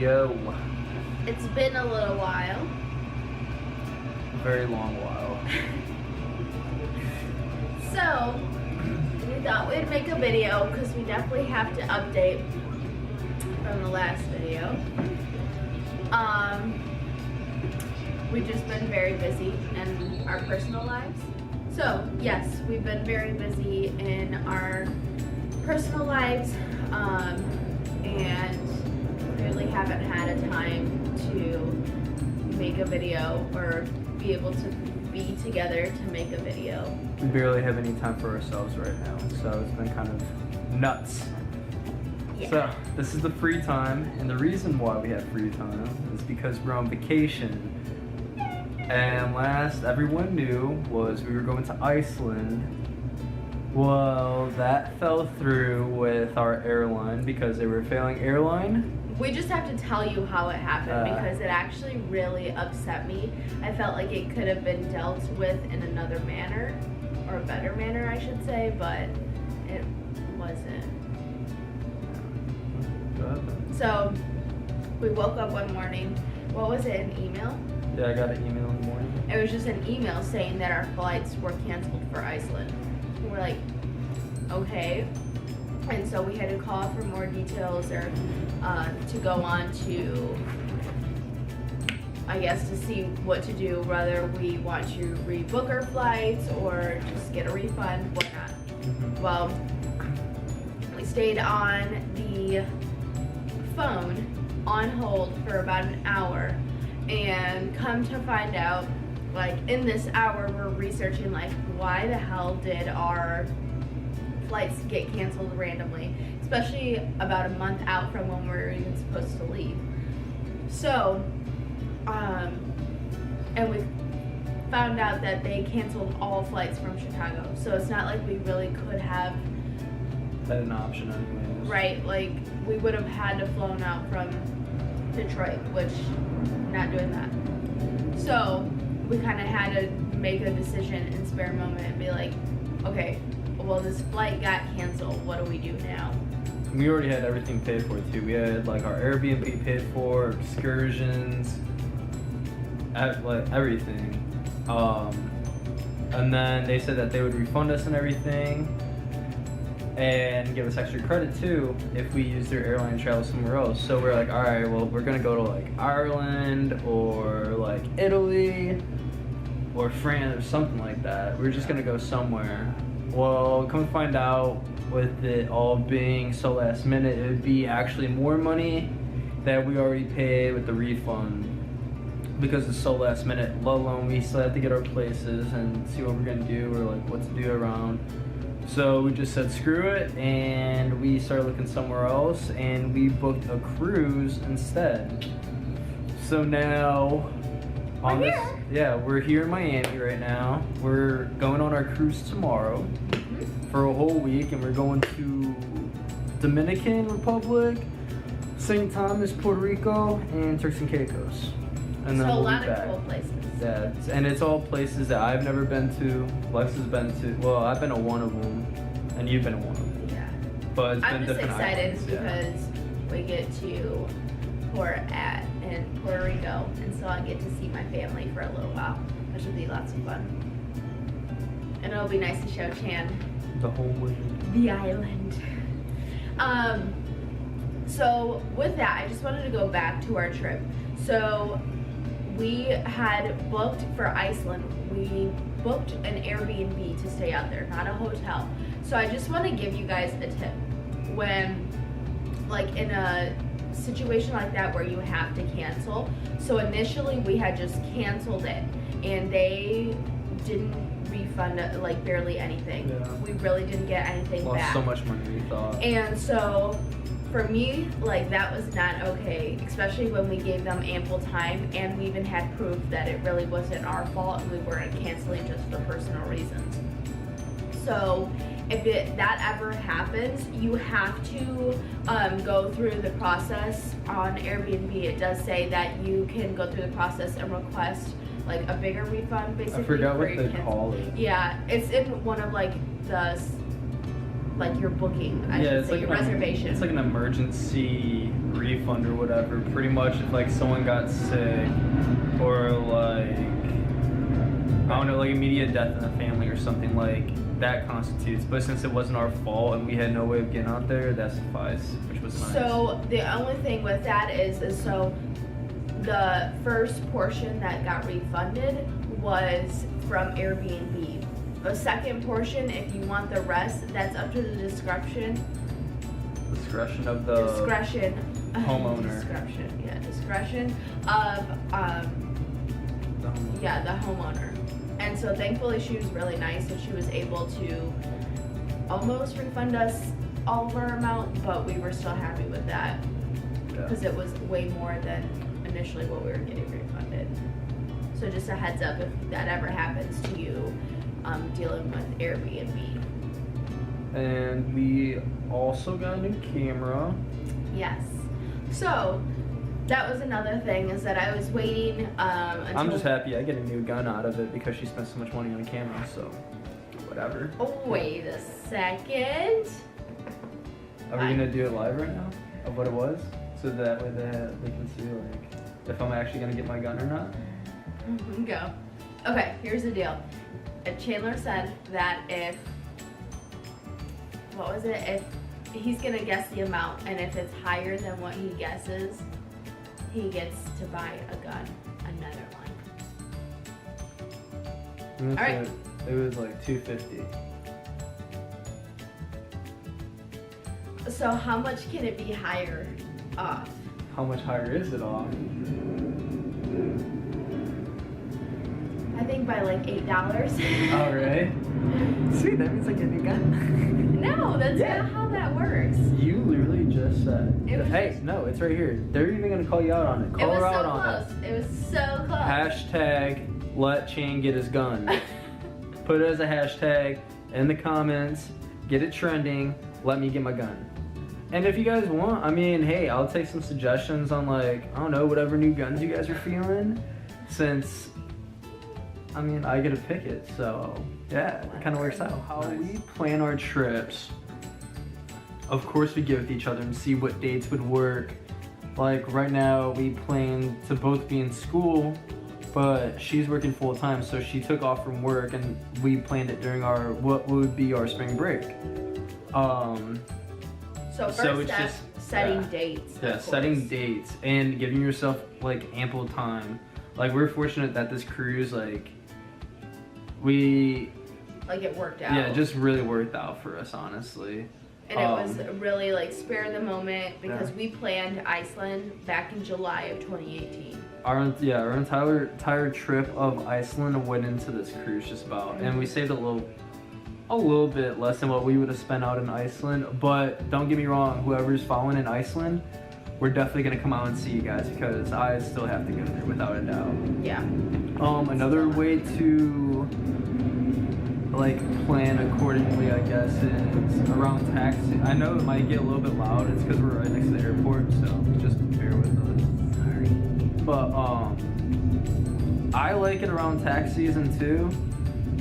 video. It's been a little while. Very long while. So, we thought we'd make a video because we definitely have to update from the last video. We've just been very busy in our personal lives. So, yes, we've been very busy in our personal lives and really haven't had a time to make a video or be able to be together to make a video. We barely have any time for ourselves right now, so it's been kind of nuts. Yeah. So, this is the free time, and the reason why we have free time is because we're on vacation. And last everyone knew was we were going to Iceland. Well, that fell through with our airline because they were a failing airline. We just have to tell you how it happened because it actually really upset me. I felt like it could have been dealt with in another manner, or a better manner I should say, but it wasn't. So, we woke up one morning. What was it, an email? Yeah, I got an email in the morning. It was just an email saying that our flights were canceled for Iceland. And we're like, okay. And so we had to call for more details or to go on to, I guess, to see what to do, whether we want to rebook our flights or just get a refund, whatnot. Well, we stayed on the phone on hold for about an hour, and come to find out, like, in this hour we're researching, like, why the hell did our flights get canceled randomly, especially about a month out from when we were even supposed to leave. So, and we found out that they canceled all flights from Chicago, so it's not like we really could have Had an option anyways. right, like, we would have had to flown out from Detroit, which, not doing that. So, we kind of had to make a decision in spare moment and be like, okay, well, this flight got canceled, what do we do now? We already had everything paid for too. We had like our Airbnb paid for, excursions, like everything. And then they said that they would refund us and everything, and give us extra credit too if we use their airline and travel somewhere else. So we're like, all right, well, we're gonna go to like Ireland or like Italy or France or something like that. We're just gonna go somewhere. Well, come to find out, with it all being so last minute, it would be actually more money that we already paid with the refund because it's so last minute. Let alone we still have to get our places and see what we're gonna do or like what to do around. So we just said screw it, and we started looking somewhere else, and we booked a cruise instead. So now on We're this, here. yeah, we're here in Miami right now. We're going on our cruise tomorrow for a whole week, and we're going to Dominican Republic, St. Thomas, Puerto Rico, and Turks and Caicos. And then So a we'll lot be of back. cool places. Yeah, and it's all places that I've never been to. Lex has been to. Well, I've been to one of them, and you've been to one of them. Yeah. But it's I'm been just different excited islands, yeah. because we get to port in Puerto Rico, and so I get to see my family for a little while, which will be lots of fun. And it'll be nice to show Chan The whole way. the island. So with that, I just wanted to go back to our trip. So we had booked for Iceland. We booked an Airbnb to stay out there, not a hotel. So I just want to give you guys a tip. When, like, in a situation like that where you have to cancel. So initially we had just canceled it, and they didn't refund like barely anything. Yeah. We really didn't get anything Lost back. so much money we thought. And so for me, like, that was not okay, especially when we gave them ample time and we even had proof that it really wasn't our fault and we weren't canceling just for personal reasons. So if that ever happens, you have to go through the process on Airbnb. It does say that you can go through the process and request like a bigger refund, basically. I forgot for what your they call it. Yeah, it's in one of like the like your booking, I Yeah, should it's say, like your reservation. It's like an emergency refund or whatever. Pretty much, if like someone got sick or like I don't know, like immediate death in the family or something, like that constitutes. But since it wasn't our fault and we had no way of getting out there, that sufficed, which was nice. So the only thing with that is so the first portion that got refunded was from Airbnb. The second portion, if you want the rest, that's up to the discretion of the homeowner. Discretion of The homeowner. yeah, the homeowner. And so thankfully she was really nice and she was able to almost refund us all of our amount, but we were still happy with that because it was way more than initially what we were getting refunded. So just a heads up if that ever happens to you, dealing with Airbnb. And we also got a new camera. Yes. So that was another thing is that I was waiting until... I'm just happy I get a new gun out of it because she spent so much money on a camera, so whatever. Oh, wait a second. Are we gonna do it live right now of what it was? So that way they can see like if I'm actually gonna get my gun or not? Go. Okay, here's the deal. Chandler said that if he's gonna guess the amount and if it's higher than what he guesses, he gets to buy a gun, another one. All right. It was like $250. So how much can it be higher off? How much higher is it off? I think by like $8. All right. Sweet, that means I get a new gun. No, that's Yeah. not how that works. You literally just said. It was Hey, just- no, it's right here. They're even gonna call you out on it. It Call was her so out on close. it. It was so close. Hashtag let Chan get his gun. Put it as a hashtag in the comments. Get it trending. Let me get my gun. And if you guys want, I mean, hey, I'll take some suggestions on like, I don't know, whatever new guns you guys are feeling. Since, I mean, I get to pick it, so yeah, it kind of works out. How we plan our trips, of course we get with each other and see what dates would work. Like right now, we plan to both be in school, but she's working full time, so she took off from work, and we planned it during our what would be our spring break. So So first it's step, just- setting yeah. dates. Yeah, of setting course. dates and giving yourself like ample time. Like we're fortunate that this cruise, like we, Like it worked out. yeah, it just really worked out for us, honestly. And it was really like spare the moment because Yeah. we planned Iceland back in July of 2018. Our entire trip of Iceland went into this cruise just about, and we saved a little bit less than what we would have spent out in Iceland. But don't get me wrong, whoever's following in Iceland, we're definitely gonna come out and see you guys because I still have to go there without a doubt. Yeah. Another way to like plan accordingly, I guess, is around taxi. I know it might get a little bit loud. It's because we're right next to the airport, so just bear with us. Sorry. But I like it around tax season too,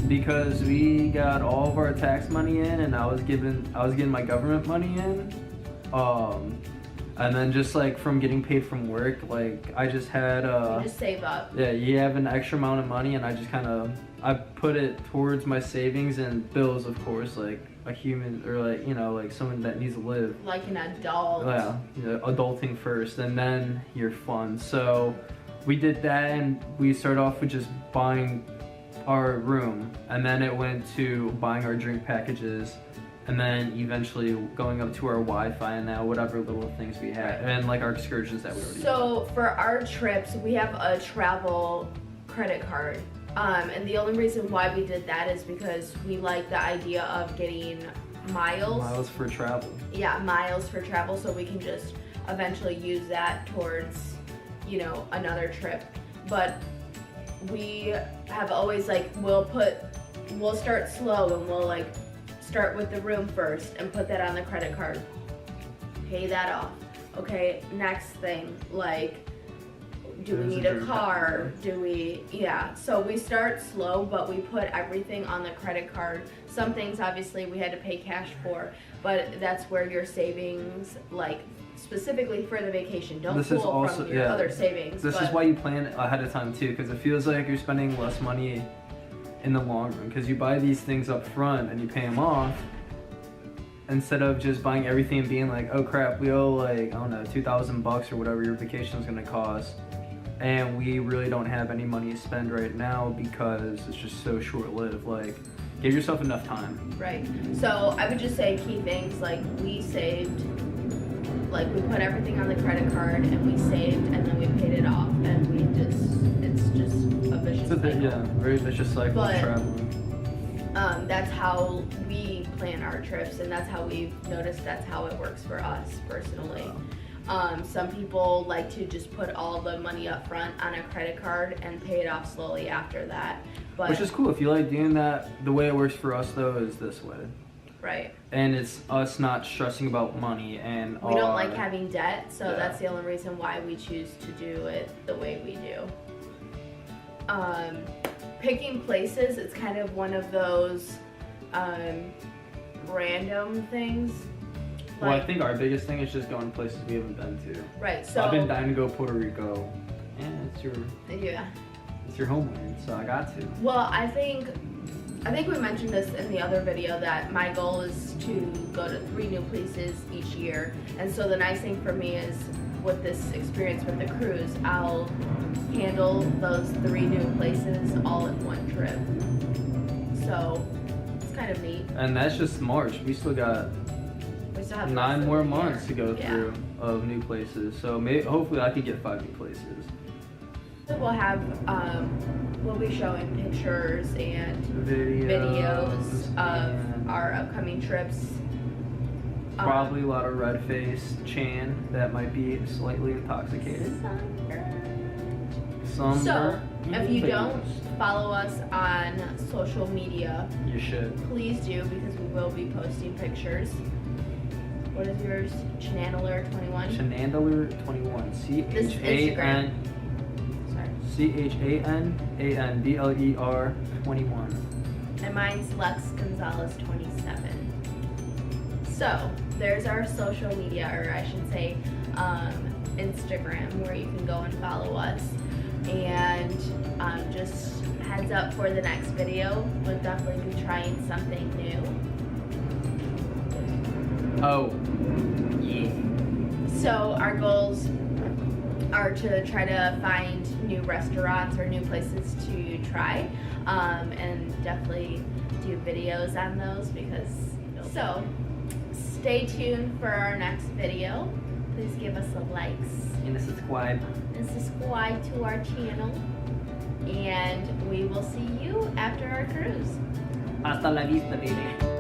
because we got all of our tax money in, and I was getting my government money in, and then just like from getting paid from work, like I just had You just save up. yeah, you have an extra amount of money, and I just I put it towards my savings and bills, of course, like a human or like like someone that needs to live. Like an adult. Yeah, adulting first and then your fun. So we did that, and we started off with just buying our room, and then it went to buying our drink packages, and then eventually going up to our Wi-Fi and now whatever little things we had, and like our excursions that we already did. So for our trips, we have a travel credit card. And the only reason why we did that is because we like the idea of getting miles. Miles for travel. Yeah, miles for travel, so we can just eventually use that towards, another trip. But we have always we'll start slow and we'll start with the room first and put that on the credit card. Pay that off. Okay, next thing, do we It was need a dream car? come Yeah. So we start slow, but we put everything on the credit card. Some things obviously we had to pay cash for, but that's where your savings, like specifically for the vacation, don't This is pull also- from your yeah. other savings. This is but- why you plan ahead of time too, because it feels like you're spending less money in the long run, because you buy these things up front and you pay them off, instead of just buying everything and being like, oh crap, we owe like, I don't know, $2,000 or whatever your vacation is gonna cost, and we really don't have any money to spend right now because it's just so short-lived. Like, give yourself enough time. Right. So I would just say key things like we saved, like we put everything on the credit card and we saved and then we paid it off and it's just a vicious It's a bit, cycle. yeah, very vicious cycle But- of traveling. That's how we plan our trips and that's how we've noticed that's how it works for us personally. Some people like to just put all the money up front on a credit card and pay it off slowly after that. But Which is cool. If you like doing that, the way it works for us though is this way. right. And it's us not stressing about money and We don't our- like having debt, so Yeah. that's the only reason why we choose to do it the way we do. Picking places, it's kind of one of those random things. Well, I Like, think our biggest thing is just going places we haven't been to. right, so I've been dying to go Puerto Rico. And yeah. it's your homeland, so I got to. Well, I think we mentioned this in the other video that my goal is to go to 3 new places each year. And so the nice thing for me is with this experience with the cruise, I'll handle those 3 new places all in one trip. So it's kind of neat. And that's just March. We still got We still have the rest 9 of more the months to year. go Yeah. through of new places. So hopefully I could get 5 new places. We'll have, we'll be showing pictures and Videos videos of and our upcoming trips. probably a lot of red-faced Chan that might be slightly intoxicated. Some So, if you don't follow us on social media, you should. please do because we will be posting pictures. What is yours? Chanandler21? Chanandler21. This is Instagram. Sorry. CHANANDLER 21. And mine's Lux Gonzalez 27. So, there's our social media, or I should say, Instagram, where you can go and follow us. And just heads up for the next video, we'll definitely be trying something new. Oh, yeah. So our goals are to try to find new restaurants or new places to try, and definitely do videos on those because. So, stay tuned for our next video. Please give us a likes And subscribe. and subscribe to our channel. And we will see you after our cruise. Hasta la vista, baby.